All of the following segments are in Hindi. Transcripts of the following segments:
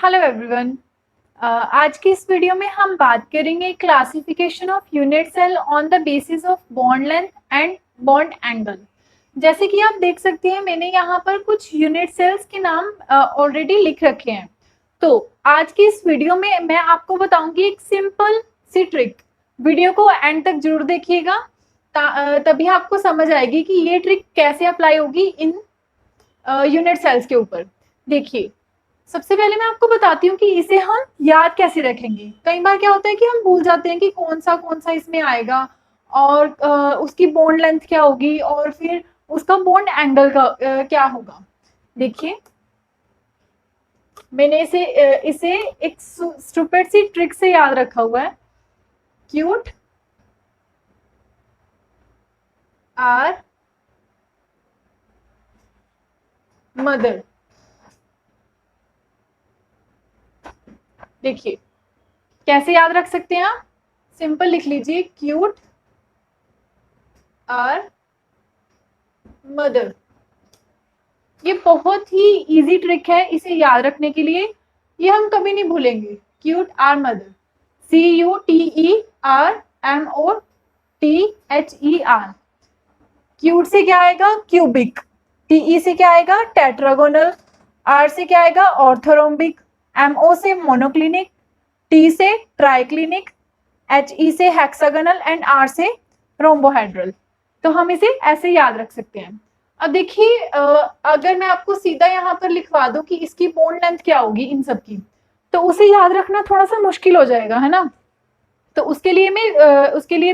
Hello everyone. आज की इस वीडियो में हम बात करेंगे classification of unit cell on the basis of bond length and bond angle. जैसे कि आप देख सकते हैं मैंने यहाँ पर कुछ यूनिट सेल्स के नाम ऑलरेडी लिख रखे हैं। तो आज की इस वीडियो में मैं आपको बताऊंगी एक सिंपल सी ट्रिक। वीडियो को एंड तक जरूर देखिएगा, तभी आपको समझ आएगी कि ये ट्रिक कैसे अप्लाई होगी इन यूनिट सेल्स के ऊपर। देखिए, सबसे पहले मैं आपको बताती हूँ कि इसे हम याद कैसे रखेंगे। कई बार क्या होता है कि हम भूल जाते हैं कि कौन सा इसमें आएगा और उसकी बॉन्ड लेंथ क्या होगी और फिर उसका बॉन्ड एंगल का क्या होगा। देखिए, मैंने इसे एक स्टूपिड सी ट्रिक से याद रखा हुआ है। Cute R mother. देखिए कैसे याद रख सकते हैं आप, सिंपल लिख लीजिए क्यूट आर मदर। ये बहुत ही इजी ट्रिक है इसे याद रखने के लिए, ये हम कभी नहीं भूलेंगे। Cute R mother, CUTERMOTHER। Cute से क्या आएगा, क्यूबिक। TE से क्या आएगा, टेट्रागोनल। R से क्या आएगा, ऑर्थोरोम्बिक। MO से मोनोक्लिनिक। T से ट्राइक्लिनिक। HE से हेक्सागोनल एंड R से रोम्बोहेड्रल। तो हम इसे ऐसे याद रख सकते हैं। अब देखिए, अगर मैं आपको सीधा यहाँ पर लिखवा दूं कि इसकी बॉन्ड लेंथ क्या होगी इन सब की, तो उसे याद रखना थोड़ा सा मुश्किल हो जाएगा, है ना। तो उसके लिए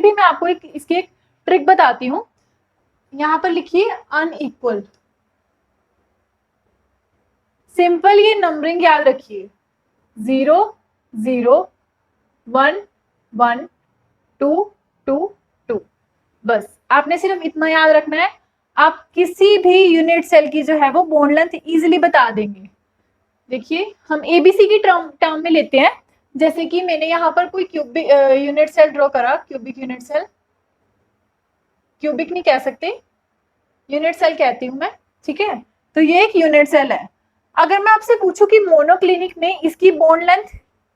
भी मैं आपको इसकी एक ट्रिक बताती हूँ। यहाँ पर लिखिए अनइक्वल। सिंपल ये नंबरिंग याद रखिए, 0 0 1 1 2 2 2। बस आपने सिर्फ इतना याद रखना है। आप किसी भी यूनिट सेल की जो है वो बॉन्ड लेंथ इजीली बता देंगे। देखिए, हम एबीसी की टर्म में लेते हैं। जैसे कि मैंने यहाँ पर कोई क्यूबिक यूनिट सेल ड्रॉ करा, क्यूबिक यूनिट सेल। क्यूबिक नहीं कह सकते, यूनिट सेल कहती हूँ मैं, ठीक है। तो ये एक यूनिट सेल है। अगर मैं आपसे पूछूं कि मोनोक्लिनिक में इसकी बॉन्ड लेंथ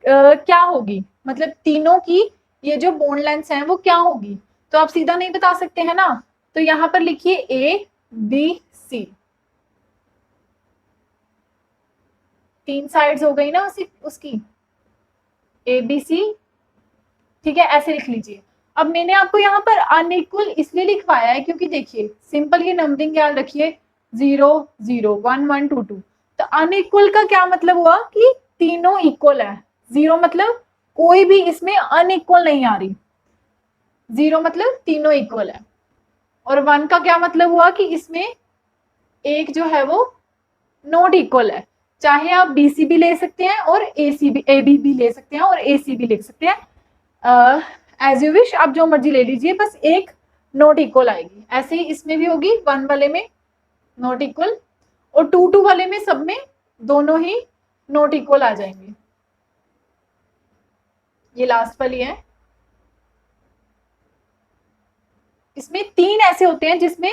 क्या होगी, मतलब तीनों की ये जो बॉन्ड लेंथ है वो क्या होगी, तो आप सीधा नहीं बता सकते हैं ना। तो यहाँ पर लिखिए ABC। 3 साइड्स हो गई ना उसकी ABC, ठीक है, ऐसे लिख लीजिए। अब मैंने आपको यहाँ पर अनइक्वल इसलिए लिखवाया है क्योंकि देखिए सिंपल ये नंबरिंग याद रखिए, 0 0 1 1 2 2। तो अनइक्वल का क्या मतलब हुआ कि तीनों इक्वल है। 0 मतलब कोई भी इसमें अनइक्वल नहीं आ रही, 0 मतलब तीनों इक्वल है। और 1 का क्या मतलब हुआ कि इसमें एक जो है वो नॉट इक्वल है। चाहे आप BC भी ले सकते हैं और AB भी ले सकते हैं और AC भी लिख सकते हैं, एज यू विश, आप जो मर्जी ले लीजिए, बस एक नॉट इक्वल आएगी। ऐसे ही इसमें भी होगी, 1 वाले में नॉट इक्वल और 2 2 वाले में सब में दोनों ही नॉट इक्वल आ जाएंगे। ये लास्ट वाली है, इसमें 3 ऐसे होते हैं जिसमें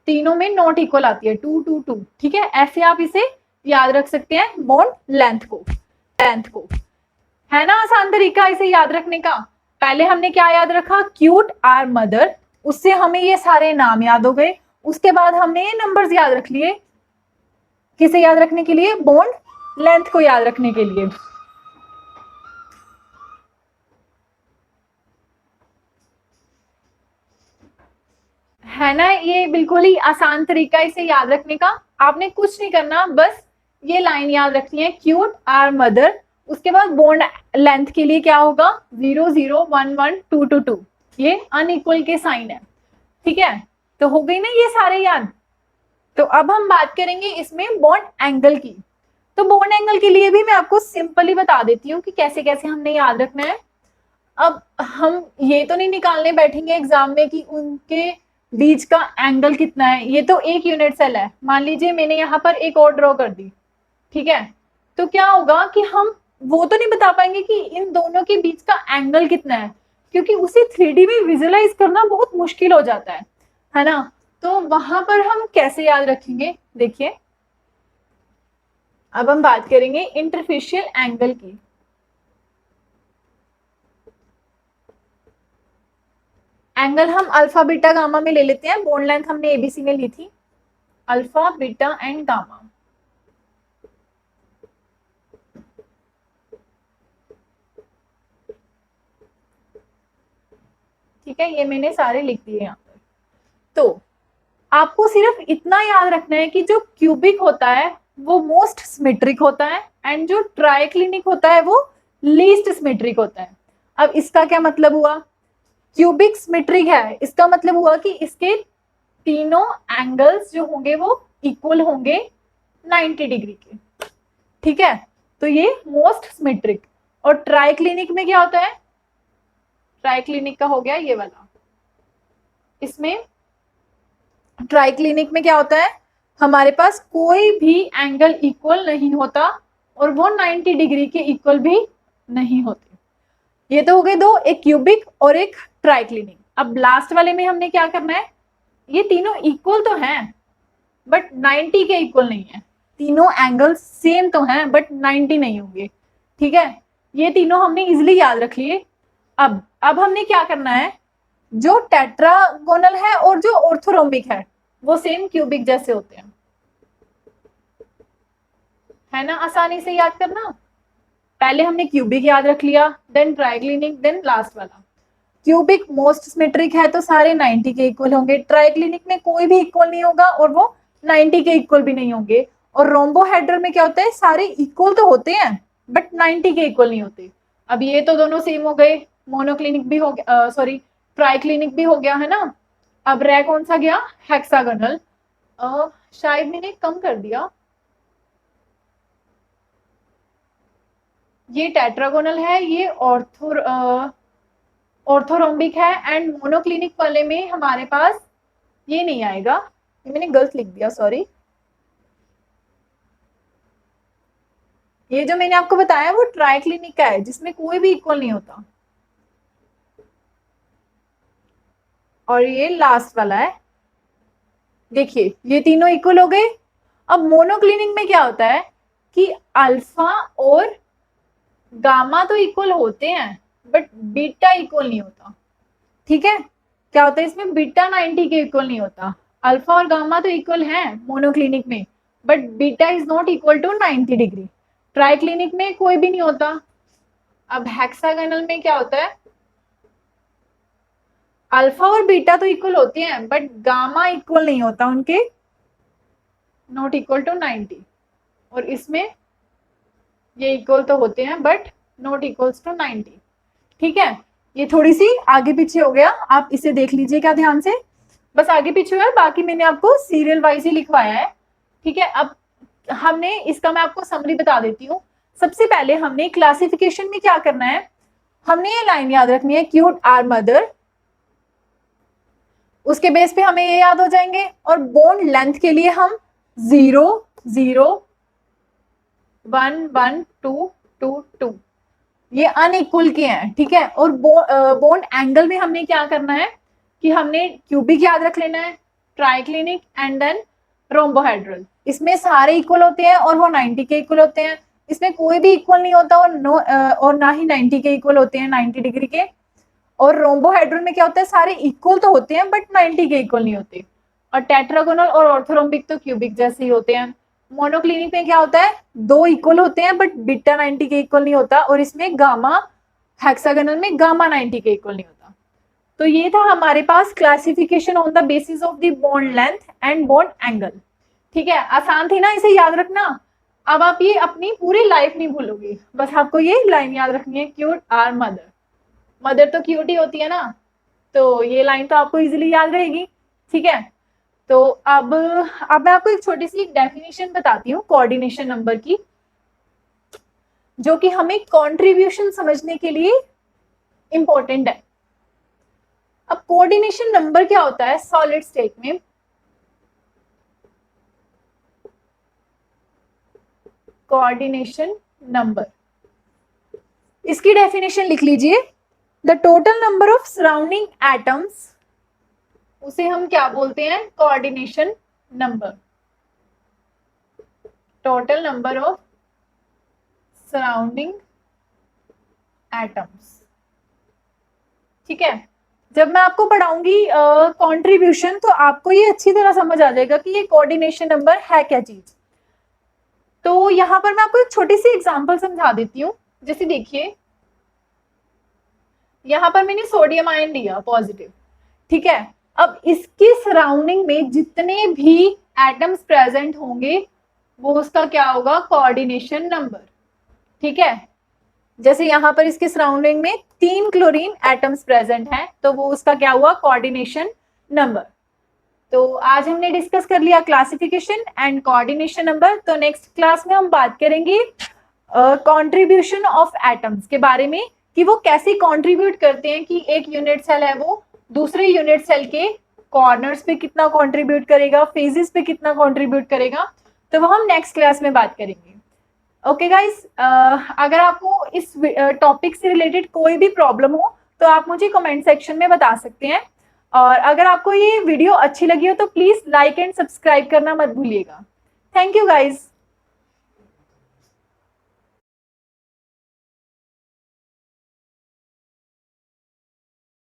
तीनों में नॉट इक्वल आती है, 2 2 2, ठीक है। ऐसे आप इसे याद रख सकते हैं बॉन्ड लेंथ को। है ना आसान तरीका इसे याद रखने का। पहले हमने क्या याद रखा, क्यूट आर मदर, उससे हमें ये सारे नाम याद हो गए। उसके बाद हमने ये नंबर्स याद रख लिए, किसे याद रखने के लिए, बॉन्ड लेंथ को याद रखने के लिए। है ना, ये बिल्कुल ही आसान तरीका इसे याद रखने का। आपने कुछ नहीं करना, बस ये लाइन याद रखनी है, क्यूट आर मदर। उसके बाद बॉन्ड लेंथ के लिए क्या होगा, 0 0 1 1 2 2 2। ये अनइक्वल के साइन है, ठीक है। तो हो गई ना ये सारे याद। तो अब हम बात करेंगे इसमें बॉन्ड एंगल की। तो बॉन्ड एंगल के लिए भी मैं आपको सिंपली बता देती हूँ कि कैसे कैसे हमने याद रखना है। अब हम ये तो नहीं निकालने बैठेंगे एग्जाम में कि उनके बीच का एंगल कितना है। ये तो एक यूनिट सेल है, मान लीजिए मैंने यहाँ पर एक और ड्रॉ कर दी, ठीक है। तो क्या होगा कि हम वो तो नहीं बता पाएंगे कि इन दोनों के बीच का एंगल कितना है, क्योंकि उसे 3D में विजुअलाइज करना बहुत मुश्किल हो जाता है ना। तो वहां पर हम कैसे याद रखेंगे, देखिए अब हम बात करेंगे इंटरफेशियल एंगल की। एंगल हम अल्फा बीटा गामा में ले लेते हैं, बोन लेंथ हमने एबीसी में ली थी, अल्फा बीटा एंड गामा। ठीक है, ये मैंने सारे लिख दिए यहाँ पर। तो आपको सिर्फ इतना याद रखना है कि जो क्यूबिक होता है वो मोस्ट सिमेट्रिक होता है एंड जो ट्राइक्लिनिक होता है वो लीस्ट सिमेट्रिक होता है। अब इसका क्या मतलब हुआ, क्यूबिक सिमेट्रिक है, इसका मतलब हुआ कि इसके तीनों एंगल्स जो होंगे वो इक्वल होंगे 90 डिग्री के। ठीक है, तो ये मोस्ट सिमेट्रिक। और ट्राइक्लिनिक में क्या होता है, ट्राइक्लिनिक का हो गया ये वाला, इसमें ट्राइक्लिनिक में क्या होता है, हमारे पास कोई भी एंगल इक्वल नहीं होता और वो 90 डिग्री के इक्वल भी नहीं होते। ये तो हो गए दो, एक क्यूबिक और एक ट्राइक्लिनिक। अब लास्ट वाले में हमने क्या करना है, ये तीनों इक्वल तो हैं बट 90 के इक्वल नहीं है, तीनों एंगल सेम तो हैं बट 90 नहीं होंगे। ठीक है, ये तीनों हमने इजिली याद रख लिए। अब हमने क्या करना है, जो टेट्रागोनल है और जो ऑर्थोरोम्बिक है वो सेम क्यूबिक जैसे होते हैं, है ना, आसानी से याद करना। पहले हमने क्यूबिक याद रख लिया, देन ट्राइक्लिनिक, देन लास्ट वाला। क्यूबिक मोस्ट सिमेट्रिक है तो सारे 90 के इक्वल होंगे, ट्राइक्लिनिक में कोई भी इक्वल नहीं होगा और वो 90 के इक्वल भी नहीं होंगे, और रोम्बोहेड्रल में क्या होता है, सारे इक्वल तो होते हैं बट 90 के इक्वल नहीं होते। अब ये तो दोनों सेम हो गए, मोनोक्लिनिक भी हो गया, सॉरी ट्राइक्लिनिक भी हो गया, है ना। अब रह कौन सा गया, हेक्सागोनल। शायद मैंने कम कर दिया, ये टेट्रागोनल है, ये ऑर्थोरोम्बिक है, एंड मोनोक्लिनिक वाले में हमारे पास ये नहीं आएगा, ये मैंने गलत लिख दिया, सॉरी। ये जो मैंने आपको बताया वो ट्राइक्लिनिक का है जिसमें कोई भी इक्वल नहीं होता, और ये लास्ट वाला है। देखिए ये तीनों इक्वल हो गए। अब मोनोक्लिनिक में क्या होता है कि अल्फा और गामा तो इक्वल होते हैं बट बीटा इक्वल नहीं होता। ठीक है, क्या होता है इसमें, बीटा 90 के इक्वल नहीं होता। अल्फा और गामा तो इक्वल हैं मोनोक्लिनिक में but beta is not equal to 90 degree. Triclinic में कोई भी नहीं होता। अब हेक्सागोनल में क्या होता है, अल्फा और बीटा तो इक्वल होते हैं बट गामा इक्वल नहीं होता उनके, नॉट इक्वल टू 90। और इसमें ये इक्वल तो होते हैं बट नॉट इक्वल्स टू 90। ठीक है, ये थोड़ी सी आगे पीछे हो गया, आप इसे देख लीजिएगा ध्यान से, बस आगे पीछे है, बाकी मैंने आपको सीरियल वाइज ही लिखवाया है। ठीक है, अब हमने इसका मैं आपको समरी बता देती हूँ। सबसे पहले हमने क्लासिफिकेशन में क्या करना है, हमने ये लाइन याद रखनी है, क्यूट आर मदर, उसके बेस पे हमें ये याद हो जाएंगे। और बोन लेंथ के लिए हम 0 0 1 1 2 2 2 ये अनइक्वल के हैं। ठीक है, और बोन एंगल में हमने क्या करना है कि हमने क्यूबिक याद रख लेना है, ट्राइक्लिनिक एंड देन रोम्बोहेड्रल। इसमें सारे इक्वल होते हैं और वो 90 के इक्वल होते हैं, इसमें कोई भी इक्वल नहीं होता और ना ही 90 के इक्वल होते हैं 90 डिग्री के। और रोम्बोहेड्रल में क्या होता है, सारे इक्वल तो होते हैं बट 90 के इक्वल नहीं होते। और टेट्रागोनल और ऑर्थोरोम्बिक तो क्यूबिक जैसे ही होते हैं। मोनोक्लिनिक में क्या होता है, दो इक्वल होते हैं बट बीटा 90 के इक्वल नहीं होता, और इसमें गामा, हेक्सागोनल में गामा 90 के इक्वल नहीं होता। तो ये था हमारे पास classification on the basis of the bone length and bone angle. ठीक है, आसान थी ना, इसे याद रखना। अब आप ये अपनी पूरी लाइफ नहीं भूलोगे, बस आपको ये लाइन याद रखनी है, क्यूट आर मदर, मदर तो क्यूट ही होती है ना, तो ये लाइन तो आपको इजीली याद रहेगी। ठीक है, तो अब मैं आपको एक छोटी सी डेफिनेशन बताती हूँ कोऑर्डिनेशन नंबर की, जो कि हमें कंट्रीब्यूशन समझने के लिए इंपॉर्टेंट है। अब कोऑर्डिनेशन नंबर क्या होता है सॉलिड स्टेट में, कोऑर्डिनेशन नंबर, इसकी डेफिनेशन लिख लीजिए, the total number of surrounding atoms, उसे हम क्या बोलते हैं, coordination number, total number of surrounding atoms. ठीक है, जब मैं आपको पढ़ाऊंगी कंट्रीब्यूशन तो आपको ये अच्छी तरह समझ आ जाएगा कि ये कोऑर्डिनेशन नंबर है क्या चीज। तो यहाँ पर मैं आपको एक छोटी सी एग्जांपल समझा देती हूँ। जैसे देखिए, यहाँ पर मैंने सोडियम आयन लिया पॉजिटिव, ठीक है। अब इसके सराउंडिंग में जितने भी एटम्स प्रेजेंट होंगे वो उसका क्या होगा, कोऑर्डिनेशन नंबर। ठीक है, जैसे यहाँ पर इसके सराउंडिंग में 3 क्लोरीन एटम्स प्रेजेंट हैं तो वो उसका क्या हुआ, कोऑर्डिनेशन नंबर। तो आज हमने डिस्कस कर लिया क्लासिफिकेशन एंड कोऑर्डिनेशन नंबर। तो नेक्स्ट क्लास में हम बात करेंगे कंट्रीब्यूशन ऑफ एटम्स के बारे में, कि वो कैसे कंट्रीब्यूट करते हैं, कि एक यूनिट सेल है वो दूसरे यूनिट सेल के कॉर्नर्स पे कितना कंट्रीब्यूट करेगा, फेजेस पे कितना कंट्रीब्यूट करेगा। तो वो हम नेक्स्ट क्लास में बात करेंगे। ओके गाइस, अगर आपको इस टॉपिक से रिलेटेड कोई भी प्रॉब्लम हो तो आप मुझे कमेंट सेक्शन में बता सकते हैं। और अगर आपको ये वीडियो अच्छी लगी हो तो प्लीज लाइक एंड सब्सक्राइब करना मत भूलिएगा। Thank you guys.